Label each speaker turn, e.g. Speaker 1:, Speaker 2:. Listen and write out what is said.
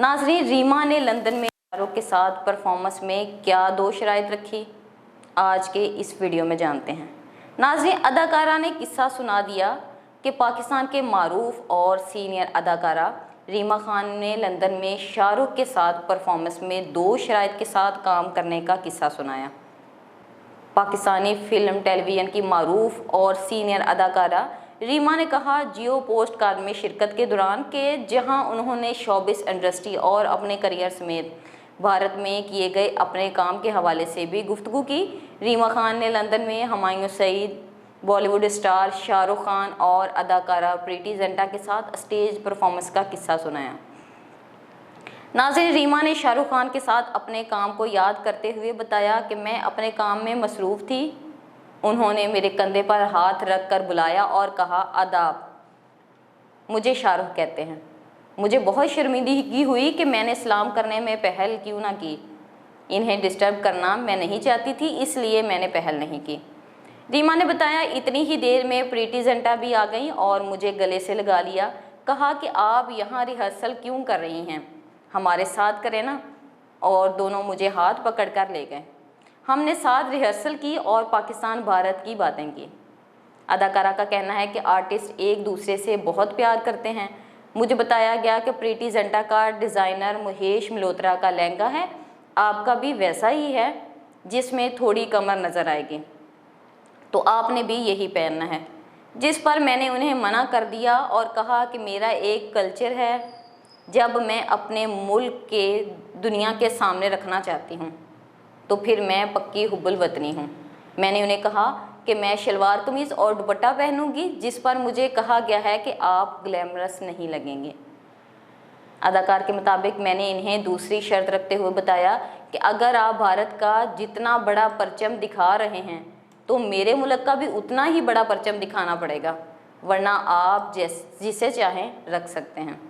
Speaker 1: नाज़रीन, रीमा ने लंदन में शाहरुख के साथ परफॉर्मेंस में क्या दो शराइत रखी, आज के इस वीडियो में जानते हैं। नाज़रीन, अदाकारा ने किस्सा सुना दिया कि पाकिस्तान के मारूफ और सीनियर अदाकारा रीमा खान ने लंदन में शाहरुख के साथ परफॉर्मेंस में दो शराइत के साथ काम करने का किस्सा सुनाया। पाकिस्तानी फिल्म टेलीविज़न की मारूफ और सीनियर अदाकारा रीमा ने कहा जियो पोस्ट कार्ड में शिरकत के दौरान के जहां उन्होंने शोबिस इंडस्ट्री और अपने करियर समेत भारत में किए गए अपने काम के हवाले से भी गुफ्तगू की। रीमा खान ने लंदन में हुमायूं सईद, बॉलीवुड स्टार शाहरुख खान और अदाकारा प्रीति जिंटा के साथ स्टेज परफॉर्मेंस का किस्सा सुनाया। नाज़रीन, रीमा ने शाहरुख खान के साथ अपने काम को याद करते हुए बताया कि मैं अपने काम में मसरूफ़ थी। उन्होंने मेरे कंधे पर हाथ रख कर बुलाया और कहा, आदाब, मुझे शाहरुख कहते हैं। मुझे बहुत शर्मिंदगी हुई कि मैंने सलाम करने में पहल क्यों ना की। इन्हें डिस्टर्ब करना मैं नहीं चाहती थी, इसलिए मैंने पहल नहीं की। रीमा ने बताया, इतनी ही देर में प्रीति जिंटा भी आ गई और मुझे गले से लगा लिया। कहा कि आप यहाँ रिहर्सल क्यों कर रही हैं, हमारे साथ करें ना। और दोनों मुझे हाथ पकड़ कर ले गए। हमने साथ रिहर्सल की और पाकिस्तान भारत की बातें की। अदाकारा का कहना है कि आर्टिस्ट एक दूसरे से बहुत प्यार करते हैं। मुझे बताया गया कि प्रीति जिंटा का डिज़ाइनर महेश मल्होत्रा का लहंगा है, आपका भी वैसा ही है जिसमें थोड़ी कमर नज़र आएगी, तो आपने भी यही पहनना है। जिस पर मैंने उन्हें मना कर दिया और कहा कि मेरा एक कल्चर है, जब मैं अपने मुल्क के दुनिया के सामने रखना चाहती हूँ तो फिर मैं पक्की हुब्बुल वतनी हूँ। मैंने उन्हें कहा कि मैं शलवार कमीज़ और दुपट्टा पहनूंगी, जिस पर मुझे कहा गया है कि आप ग्लैमरस नहीं लगेंगे। अदाकार के मुताबिक मैंने इन्हें दूसरी शर्त रखते हुए बताया कि अगर आप भारत का जितना बड़ा परचम दिखा रहे हैं तो मेरे मुल्क का भी उतना ही बड़ा परचम दिखाना पड़ेगा, वरना आप जिसे चाहें रख सकते हैं।